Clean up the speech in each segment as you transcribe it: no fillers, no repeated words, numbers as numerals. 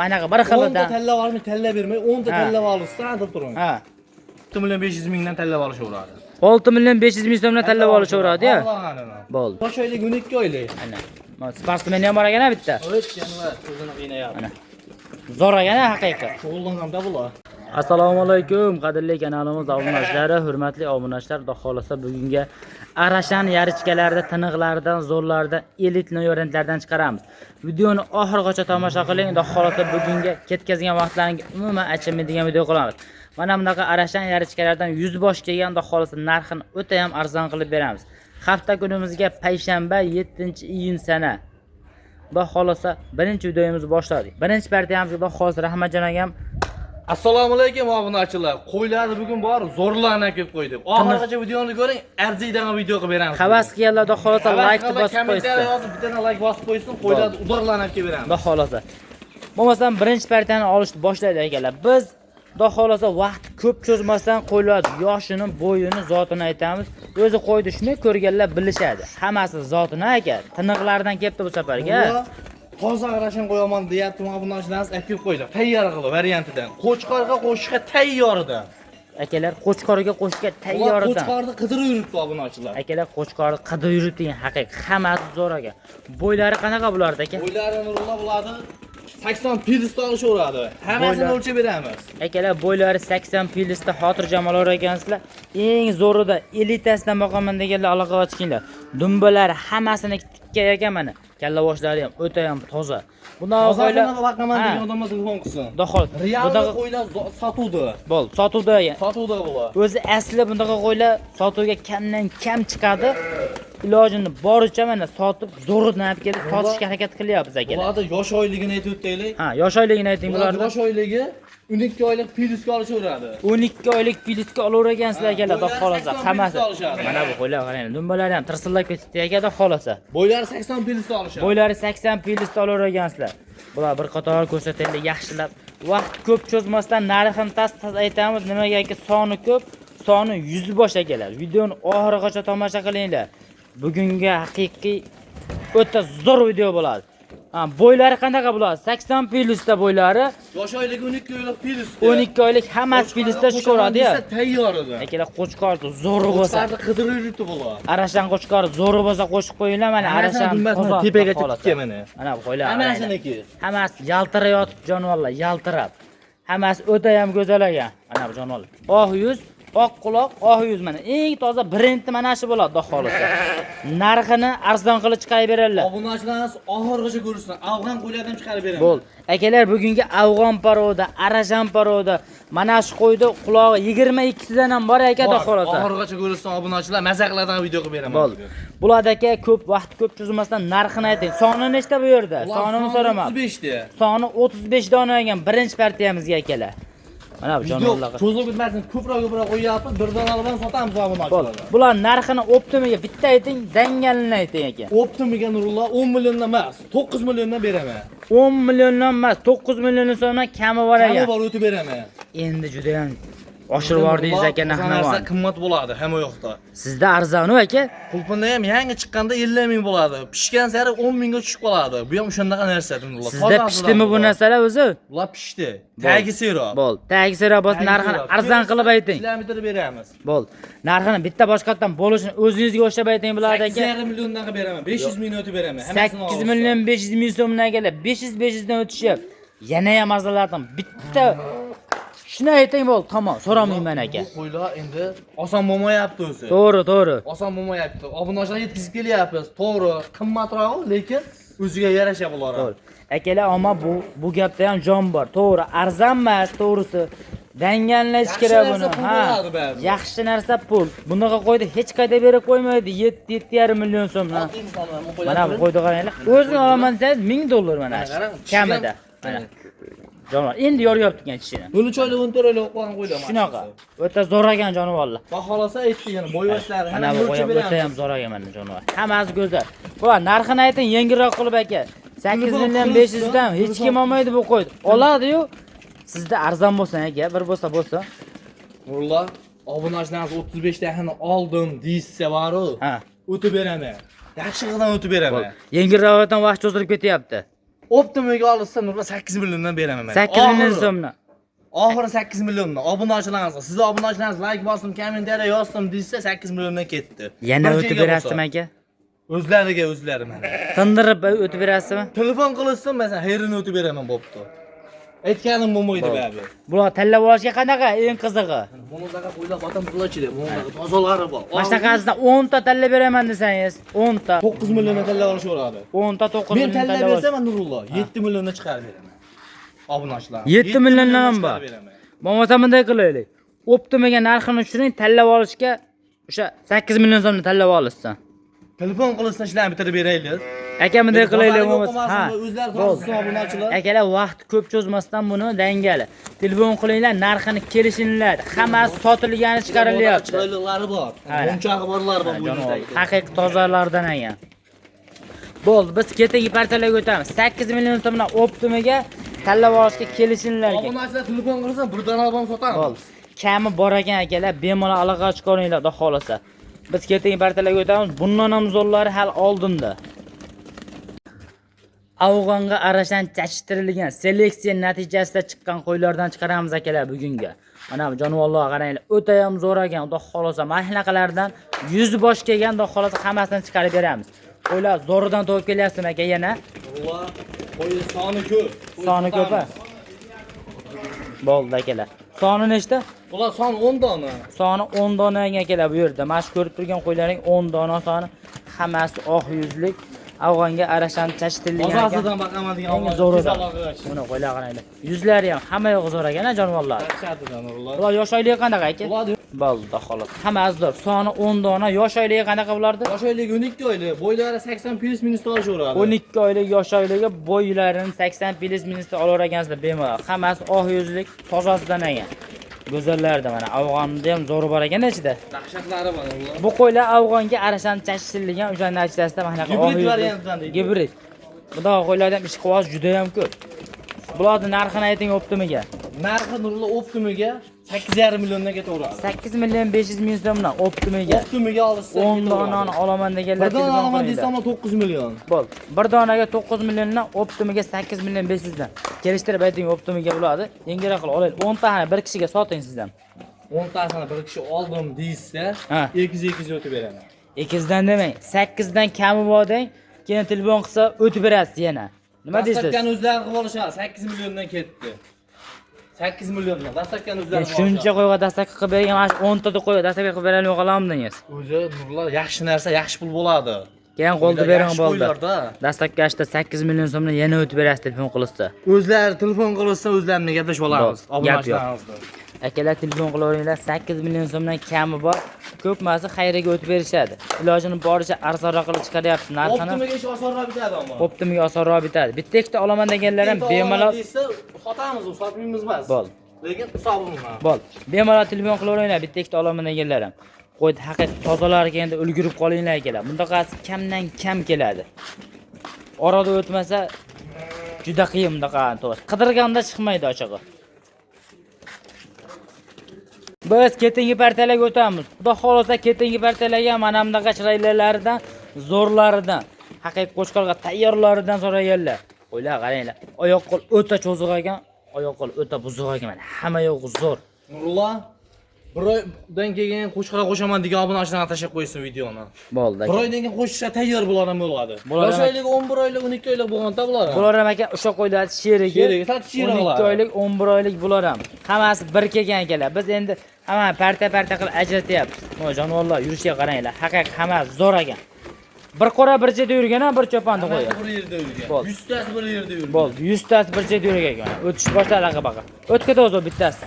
Anaqa bir xilidan. 10 ta talla varmi, talla bermay, 10 ta talla olsa deb turing. Ha. 6 million 500 mingdan talla olishaveradi. 6 million 500 ming so'mdan tallab olishaveradi-ya. Bo'ldi. Yosh oylik 12 oylik. Ana. Sportsmen ham bor ekan bitta. O'tganlar o'zini qiynayapti. Ana. Zo'r ekan haqiqat. Shug'ullanamda bular. Assalomu alaykum, qadrli kanalimiz obunachilari, hurmatli obunachilar. Xudo xolasa bugungi Arashan yarichkalarda, tiniqlaridan, zo'rlaridan, elit variantlardan chiqaramiz. Videoni oxirigacha tomosha qiling. Xudo xolasa bugungi ketkazgan vaqtlaringiz umuman achinmaydigan video qilamiz. Mana bunaqa Arashan yarichkalardan 100 bosh kelgan, xudo xolasa narxini o'ta ham arzon qilib beramiz. Hafta kunimizga payshanba 7-iyun sana. Xudo xolasa birinchi videomizni boshladik. Birinchi partiyamizga xudo xolasa Rahmatjon akam. Assalomu alaykum obunachilar. Qo'ylarni bugun bor zo'rlarni kelib qo'ydik. Oxirigacha videoni ko'ring, arziydigan video qilib beramiz. Havas qilganlar xudo xolasa like bosib qo'ysin. Yozib, bitta like bosib qo'ysin, qo'ylarni udorlanib kelib beramiz. Xudo xolasa. Bo'lmasam birinchi partiyani olishni boshlaydi ekanlar. Biz xudo xolasa vaqt ko'p cho'zmasdan qo'ylar yoshini, bo'yini, zotini aytamiz. O'zi qo'ydi shuni ko'rganlar bilishadi. Hammasi zotini ekan. Tiniqlardan kelibdi bu safarga. Toza Arashan qo'yaman deyapti, obunachilarimiz akib qo'ydi. Tayyor qilib variantidan. Qo'chqorga qo'shishga tayyorida. Akalar qo'chqorga qo'shishga tayyorida. Qo'chqorni qidirib yuribdi obunachilar. Akalar qo'chqorni qidirib yuribdi, haqiqiy. Hammasi zo'r ekan. Bo'ylari qanaqa bo'lardi aka? Bo'ylari nurlar bo'ladi. 80 pilista olishaveradi. Hammasini o'lchab beramiz. Akalar bo'ylari 80 pilista xotirjam olavergansizlar. Eng zo'rida elitasidan boqaman deganlar aloqaga chiqinglar. Dumbalari hammasini tikka ekan mana. Kalla boshlari ham o'ta ham toza. Bunaqa qo'ylar boqaman degan odamlar telefon qilsin. Do'xol. Bunaqa qo'ylar sotuvdi. Bo'l, sotuvda. Sotuvda bular. O'zi asli bunaqa qo'ylar sotuvga kamdan kam chiqadi. Ilojini boricha mana sotib zo'ridan olib kelib sotishga harakat qilyapmiz akalar. Bularda yosh oyligini aytib o'taylik. Ha, yosh oyligini ayting bularni. Yosh oyligi 12 oylik pilotga olishaveradi. 12 oylik pilotga olavergansizlar akalar, xudo xolasa. Hammasi. Mana bu qo'ylar qarang, dumbalari ham tirsillab ketibdi aka, xudo xolasa. Bo'ylari 80 pilotga olishadi. Bo'ylari 80 pilotga olavergansizlar. Bular bir qator ko'rsataylik, yaxshilab. Vaqt ko'p cho'zmasdan narxini tas aytamiz. Nimagaki soni ko'p, soni 100 bosh akalar. Videoni oxirigacha tomosha qilinglar. Bugungi haqiqiy o'ta zo'r video bo'ladi. Ha, bo'ylari qanaqa bo'ladi? 80 pilista bo'ylari. Yosh oyligi 12 oylik pilista. 12 oylik hammasi pilista chiqaradi-ya. Tayyor edi. Akalar qo'chqorni zo'ri bo'lsa, qo'chqorni qidirib yuribdi bular. Arashan qo'chqori zo'ri bo'lsa qo'shib qo'yinglar, mana Arashan tepaga chiqib mana. Mana bu qo'ylar. Hammasiniki. Hammasi yaltirayotib jonivorlar, yaltirab. Hammasi o'ta ham go'zal ekan. Mana bu jonivorlar. Oq yuz, oq quloq, oq yuz mana. Eng toza brendi mana shu bo'ladi, xudo xolasa. Narxini arzon qilib chiqarib beradilar. Obunachilarimiz oxirigacha ko'rsin. Afg'on qo'ylardan chiqarib beramiz. Bo'l. Akalar bugungi afg'on paroda, Arashan paroda mana shu qo'ydi qulog'i 22sidan ham bor ekan, xudo xolasa. Oxirigacha ko'rsin obunachilar, mazaqlardan video qilib beraman. Bo'l. Bularda aka ko'p vaqt ko'p cho'zmasdan narxini ayting. Soni nechta bu yerda? Sonini so'raman. 35 ta. Soni 35 dona ekan birinchi partiyamizga akalar. Mana bu jonivorlarga. Cho'zib bitmasin, ko'proq qo'yyapmiz, bir donalardan sotamiz obunachilarga. Bular narxini optimiga bitta ayting, dangalini ayting aka. Optimiga nurullar 10 milliondan emas, 9 milliondan beraman. 10 milliondan emas, 9 million so'mdan kami bor ekan. Kami bor o'tib beraman. Endi juda ham oshirib bordingiz aka narxni. Qimmat bo'ladi hamma yoqda. Sizda arzon-ku aka? Pulpinda ham yangi chiqqanda 50 ming bo'ladi. Pishgan sari 10 mingga tushib qoladi. Bu ham o'shandaqa narsa nurullar. Sizda pishdimi bu narsalar o'zi? Bular pishdi. Tagi seroq. Bo'l. Tagi seroq bo'lsa narxini arzon qilib ayting. Kilometr beramiz. Bo'l. Narxini bitta boshqatdan bo'lishini o'zingizga o'xshab ayting bularda aka. 8,5 milliondan qilib beraman. 500 ming o'tib beraman. 8 million 500 ming so'mdan akalar. 500 dan o'tishib. Yana ham arzonlardan bitta shuni ayting bo'l, tamom, so'ramayman aka. Bu qo'ylar endi oson bo'lmayapti o'zi. To'g'ri, to'g'ri. Oson bo'lmayapti. Obunachilarga yetkazib kelyapmiz. To'g'ri, qimmatroq, lekin o'ziga yarasha bular. To'g'ri. Akalar, ammo bu gapda ham jon bor. To'g'ri, arzon emas, to'g'risi. Danganlash kerak buni. Ha. Yaxshi narsa pul. Bunaqa qo'ydi hech qayda berib qo'ymaydi. 7,5 million so'mdan. Mana bu qo'ydi qaranglar. O'zini olaman desangiz $1000 mana shu. Kamida. Mana. Jonivor endi yoryapti ekan tishini. 13 oylik 14 oylik qo'ygan qo'ylar. Shunaqa. O'ta zo'r ekan jonivorlar. Baholasa aytdi yana bo'yvashlari mana bu o'ta ham zo'r ekan mana jonivor. Hammasi go'zal. Bular narxini ayting yengilroq qilib aka. 8 million 500 dan hech kim olmaydi bu qo'ydi. Oladi-yu. Sizda arzon bo'lsa aka, bir bo'lsa. Nurullar, obunachilarimiz 35 taxini oldim deysa bor-ku. Ha. O'tib beraman. Yaxshi qilib o'tib beraman. Yengilroqdan vaqt cho'zilib ketyapti. Optimaga olsa nurlar 8 milliondan beraman men. 8 million so'mdan. Oxiri 8 milliondan. Obunachilaringiz, siz obunachilaringiz like bosdim, kommentariya yozdim deysa 8 milliondan ketdi. Yana o'tib berasizmi aka? O'zlari mana. Tindirib o'tib berasizmi? Telefon qilsam, masalan, herini o'tib beraman bo'pti. Aytganim bo'lmaydi babi. Bular tanlab olishga qanaqa eng qizig'i? Bunaqa qo'ylab otam pulachida, bunaqa tozalari bor. Mana shunaqasidan 10 ta tanlab beraman desangiz, 10 ta. 9 milliondan tanlab olishaveradi. 10 ta 9 Men million tanlab bersam, Nurullo 7 milliondan chiqarib beraman. Obunachilar. 7 milliondan ham bor. Bo'lmasa bunday qilaylik. Optimaga narxini tushiring, tanlab olishga o'sha 8 million so'mni tanlab olishsin. Telefon qilishni ishlarni bitirib beraylik. Aka bunday qilaylik bo'lmasa. Ha. O'zlari qilsin obunachilar. Akalar vaqt ko'p cho'zmasdan buni dangali. Telefon qilinglar, narxini kelishinglar. Hammasi sotilgani chiqarilyapti. Chiroylilari bor. Munchog'i borlar bor bu yerda. Haqiqiy tozalardan ekan. Bo'ldi, biz ketiga partiyalarga o'tamiz. 8 million so'mdan Optimaga tanlab olishga kelishinglar ekan. Obunachilar telefon qilsa birdan olib sotamiz. Bo'ldi. Kami bor ekan akalar, bemalol aloqa chiqaringlar, xudo xolasa. Biz ketiga partiyalarga o'tamiz. Bundan ham zo'rlari hal oldinda. Afg'onga arashan chachishtirilgan seleksiya natijasida chiqqan qo'ylardan chiqaramiz akalar bugunga. Mana bu jonivorlar qaranglar, o'ta ham zo'r ekan, xudo xolasa. Mahlaqalardan 100 bosh kelgan, xudo xolasa hammasini chiqarib beramiz. Qo'ylar zo'ridan to'p kelyapsizmi aka yana? Ular qo'y soni ko'p. Soni ko'p-a? Bo'ldi akalar. Soni nechta? Ular soni 10 dona. Soni 10 dona akalar bu yerda. Mana shu ko'rib turgan qo'ylaring 10 dona soni. Hammasi oq yuzlik. Afg'onga arashan chashtirilgan ekan. Bozordan baqaman degan Eng zo'rida. Buni qo'ylar qaranglar. Yuzlari ham hamma yo'q zo'r ekan, jonivorlar. Ular yosh oyligi qanaqa aka? Bo'ldi, xolos. Hammasi zo'r. Soni 10 dona, yosh oyligi qanaqa bo'lardi? Yosh oyligi 12 oylik, bo'ylari 80 plus minus olishaveradi. 12 oylik yosh oyligi bo'ylarini 80 plus minus olar ekansizlar bemalol. Hammasi oq yuzlik, tozasidan ekan. Go'zallarda mana Afg'onda ham zo'r bor ekan ichida. Dahshatlari bor ular. Bu qo'ylar Afg'onga arashan chashtirilgan o'sha natijasida mana Gibrid variantidan deydi. Gibrid. Bunaqa qo'ylardan ish quvos juda ham ko'p. Bularning narxini ayting Optimaga. Narxi Nurullo Optimaga 8,5 milliondan ketaveradi. 8 million 500 ming so'mdan Optimaga. Optimaga olsa 10 donani olaman deganlar. Bir dona olaman desam 9 million. Bo'ldi. Bir donaga 9 milliondan Optimaga 8 million 500 dan. Kelishtirib ayting Optimaga bo'ladi. Yengilroq qilib olaylik. 10 tani bir kishiga soting sizdan. 10 tasini bir kishi oldim deysa, 200 o'tib beraman. 2 dan demang, 8 dan kami bor deng. Keyin telefon qilsa o'tib berasiz yana. Nima deysiz? Dastakani o'zlari qilib olishadi. 8 milliondan ketdi. 8 milliondan. Dastakani o'zlari. Shuncha qo'yga dastak qilib bergan, mana shu 10 ta qo'yga dastak qilib beralmi qolamdingiz? O'zi Nurlar yaxshi narsa, yaxshi pul bo'ladi. Keyin qo'lda bering bo'ldi. Qo'ylarda. Dastakka 8 million so'mdan yana o'tib berasiz telefon qilsa. O'zlari telefon qilsa o'zlarini gaplashib olamiz. Obunachilarimizda. Akalar telefon qilaveringlar, 8 million so'mdan kami bor. Ko'pmasi xayriga o'tib berishadi. Ilojini boricha arzonroq qilib chiqaryapti narxini. Optimaga ish osonroq bitadi ammo. Optimaga osonroq bitadi. Bitta ikkita olaman deganlar ham bemalol sotamiz, sotmaymiz emas. Bo'ldi. Lekin hisobimiz bor. Bo'ldi. Bemalol telefon qilaveringlar, bitta ikkita olaman deganlar ham. Qo'ydi haqiqiy tozalari kelganda ulgurib qolinglar akalar. Bundaqasi kamdan kam keladi. Orada o'tmasa juda qiyin bundaqani to'g'ri. Qidirganda chiqmaydi ochig'i. Biz ketingi partiyalarga o'tamiz. Xudo xolasa ketingi partiyalarga mana bunaqa chiroylilardan, zo'rlaridan, haqiqiy qo'chqorga tayyorlaridan so'raganlar. Qo'ylar qaranglar. Oyoq qo'l o'ta cho'ziq ekan, oyoq qo'l o'ta buzuq ekan. Mana hamma yo'q zo'r. Nurullo bir oydan keyin qo'shqora qo'shaman degan obunachilarga tashlab qo'ysin videoni. Bo'ldi. Bir oydan keyin qo'shishga tayyor bular ham bo'ladi. Yosh oylik, 11 oylik, 12 oylik bo'lganda bular. Bular ham aka o'sha qo'ylar sherigi. 12 oylik, 11 oylik bular ham. Hammasi bir kelgan ekanlar. Biz endi hamma partiya qilib ajratyapmiz. Mo jonivorlar yurishiga qaranglar. Haqiqiy hammasi zo'r ekan. Bir qora bir joyda yurgan, bir cho'ponni qo'ygan. Bir yerda yurgan. Bo'ldi. 100 tasi bir yerda yurgan. Bo'ldi, 100 tasi bir joyda yurgan ekan. O'tish boshladi baqa. O'tkada o'zi bittasi.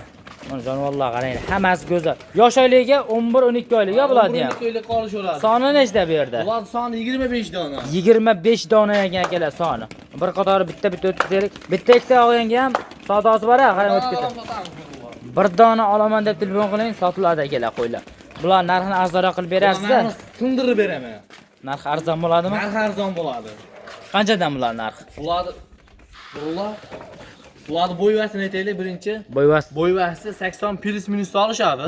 Mana jonivorlar qaranglar, hammasi go'zal. Yosh oyligiga 11-12 oyligiga bo'ladi ham. 12 oylik qolishaveradi. Soni nechta bu yerda? Ular soni 25 dona. 25 dona ekan akalar soni. Bir qatori bitta o'tkazaylik. Bitta ikkita olganga ham savdosi bor-a, qarang o'tib ketadi. Bir dona olaman deb telefon qiling, sotiladi akalar qo'ylar. Bular narxini arzonroq qilib berasiz-da? Tindirib beraman. Narx arzon bo'ladimi? Narx arzon bo'ladi. Qanchadan bular narxi? Bular bo'yvasini aytaylik birinchi. Bo'yvasi 80 plus minus olishadi.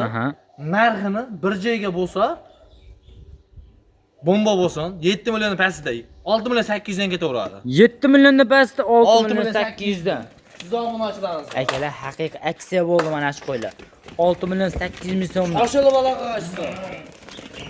Narxini bir joyga bo'lsa bomba bo'lsin, 7 million pastida 6 million 800 dan ketaveradi. 7 milliondan pastda 6 6 million million 800 dan. Siz obunachilarimiz. Akalar, haqiqiy aksiya bo'ldi mana shu qo'ylar. 6 million 800 ming so'm. Ashula balaqa qachsa.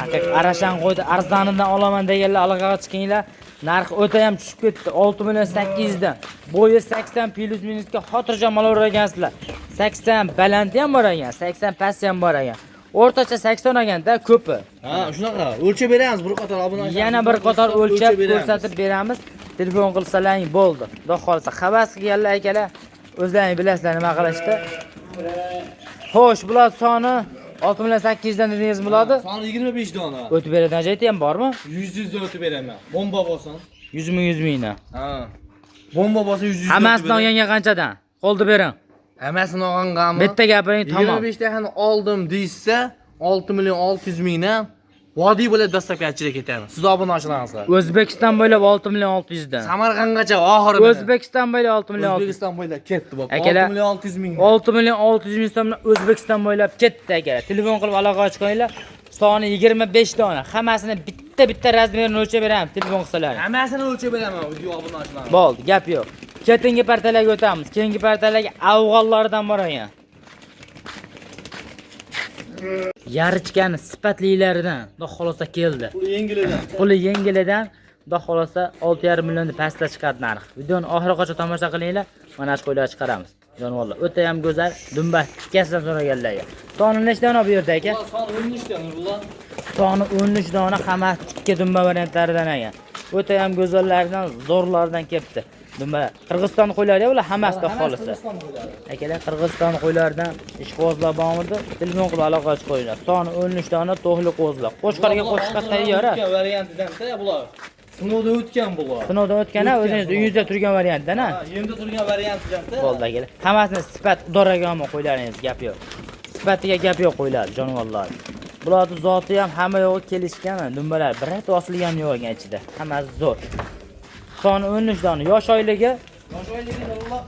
Haqiqiy arashan qo'ydi, arzonidan olaman deganlar aloqaga chiqinglar. Narxi o'ta ham tushib ketdi. 6 million 800 dan. Bo'yi 80 plus minusga xotirjam olavergansizlar. 80 baland ham bor ekan, 80 past ham bor ekan. O'rtacha 80 olganda ko'pi. Ha, shunaqa. O'lchab beramiz bir qator obunachilar. Yana bir qator o'lchab ko'rsatib beramiz. Telefon qilsalaring bo'ldi. Xudo xolsa havas qilganlar akalar, o'zlaring bilasizlar nima qilishdi. Xo'sh, bular soni 6 million 800 dan dedingiz bo'ladi. Soni 25 dona. O'tib beradigan joyi ham bormi? 100 dan o'tib beraman. Bomba bo'lsin. 100 mingdan. Ha. Bomba bo'lsa 100 Hammasini olganga qanchadan? Qo'ldi bering. Hammasini olganmi? Bitta gapiring tamom. 25 dahani oldim deysa 6 million 600 mingdan vodiy bo'lib dastavkachilik ketamiz. Siz obunachilarsizlar. O'zbekiston bo'ylab 6 million 600 dan. Samarqandgacha oxiri. O'zbekiston bo'ylab 6 million 600. O'zbekiston bo'ylab ketdi bu. 6 Akalar, million 600 ming. 6 million 600 ming so'mdan O'zbekiston bo'ylab ketdi akalar. Telefon qilib aloqa chiqinglar. Soni 25 dona. Hammasini bitta razmerini o'lchab beramiz. Telefon qilsalaring. Hammasini o'lchab beraman video obunachilar. Bo'ldi, gap yo'q. Ketingi partiyalarga o'tamiz. Keyingi partiyalarga afg'onlardan bor ekan. Yarichkani sifatlilaridan xudo xolosa keldi. Puli yengilidan xudo xolosa 6,5 millionni pastda chiqadi narx. Videoni oxirigacha tomosha qilinglar. Mana shu qo'ylarni chiqaramiz. Jonivorlar o'ta ham go'zal, dumba tikkasidan so'raganlarga. Soni nechta dona bu yerda aka? Soni 13 dona bular. Soni 13 dona, hammasi tikka dumba variantlaridan ekan. O'ta ham go'zallardan, zo'rlardan kelibdi. Dumba Qirg'iziston qo'ylari bular hammasi xudo xolosa. Akalar, Qirg'iziston qo'ylaridan ishqozlar bormidi? Telefon qilib aloqa chiqinglar. Soni 13 dona to'g'li qo'zlar. Qo'shqarga qo'shqa tayyor. Variantidan bular. Sinovdan o'tgan bular. Sinovdan o'tgan-a, o'zingiz uyingizda turgan variantdan-a? Ha, yerda turgan variantidan-da. Bo'ldi akalar. Hammasini sifat idoraga qo'ylaringiz gap yo'q. Sifatiga gap yo'q qo'ylar, jonivorlar. Bularning zoti ham hamma yo'g'i kelishgan, dumbalar birat osilgan yo'q ekan ichida. Hammasi zo'r. Soni 13 dona. Yosh oyligi? Yosh oyligi bular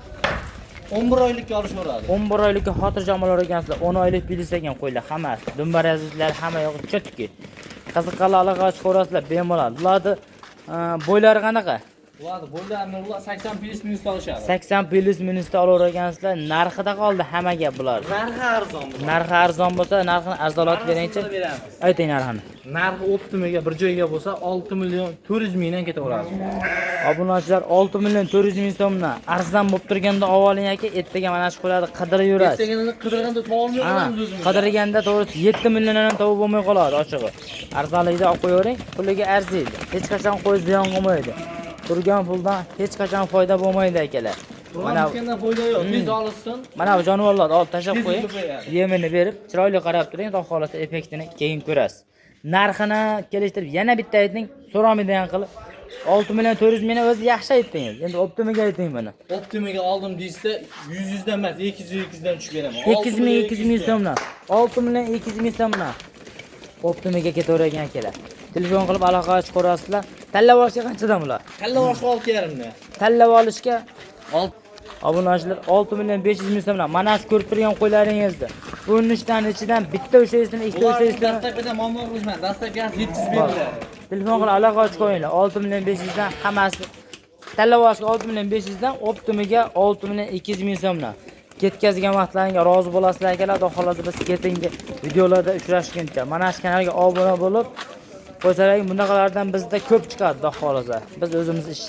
11 oylikka olishaveradi. 11 oylikka xotirjam olavergansizlar. 10 oylik bilis ekan qo'ylar hammasi. Dumbar azizlar hamma yo'g'i chotki. Qiziqqanlar aloqa chiqarasizlar bemalol. Bularning bo'ylari qanaqa? Bularni bo'ylarini ular 80 plus minus olishadi. 80 plus minusda olavergansizlar. Narxida qoldi hamma gap bular. Narxi arzon. Narxi arzon bo'lsa, narxini arzonlatib beringchi. Ayting narxini. Narxi optimaga bir joyga bo'lsa 6 million 400 mingdan ketaveradi. Obunachilar 6 million 400 ming so'mdan arzon bo'lib turganda ovoling aka, ertaga mana shu qo'ylarni qidirib yurasiz. Ertaga qidirganda topolmay qolamiz o'zimiz. Qidirganda to'g'risi 7 milliondan ham topib bo'lmay qoladi ochig'i. Arzonlikda olib qo'yavering, puliga arziydi. Hech qachon qo'y ziyon qilmaydi. Turgan puldan hech qachon foyda bo'lmaydi akalar. Mana foyda yo'q. Tez olishsin. Mana bu jonivorlarni olib tashlab qo'ying. Yemini berib, chiroyli qarab turing, xudo xolasa effektini keyin ko'rasiz. Narxini kelishtirib yana bitta ayting, so'ramaydigan qilib 6 million 400 mingni o'zi yaxshi aytdingiz. Endi optimaga ayting buni. Optimaga oldim deysa 100 dan emas, 200 dan tushib beraman. 200 ming so'mdan. 6 million 200 ming so'mdan. Optimaga ketavergan akalar. Telefon qilib aloqa chiqarasizlar. Tanlab olishga qanchadan bular? Tanlab olishga 6,5 dan. Tanlab olishga obunachilar 6 million 500 ming so'mdan. Mana shu ko'rib turgan qo'ylaringizda. 13 dan ichidan bitta o'shaysini, ikkita o'shaysini dastakdan muammo qilishman. Dastakasi 700 beriladi. Telefon qilib aloqa chiqaringlar. 6 million 500 dan hammasi. Tanlab olishga 6 million 500 dan, optimaga 6 million 200 ming so'mdan. Ketkazgan vaqtlaringga rozi bo'lasizlar akalar. Xudo xolasa biz ketingi videolarda uchrashguncha mana shu kanalga obuna bo'lib qo'ysalaring, bunaqalardan bizda ko'p chiqadi, xudo xolasa. Biz o'zimiz ish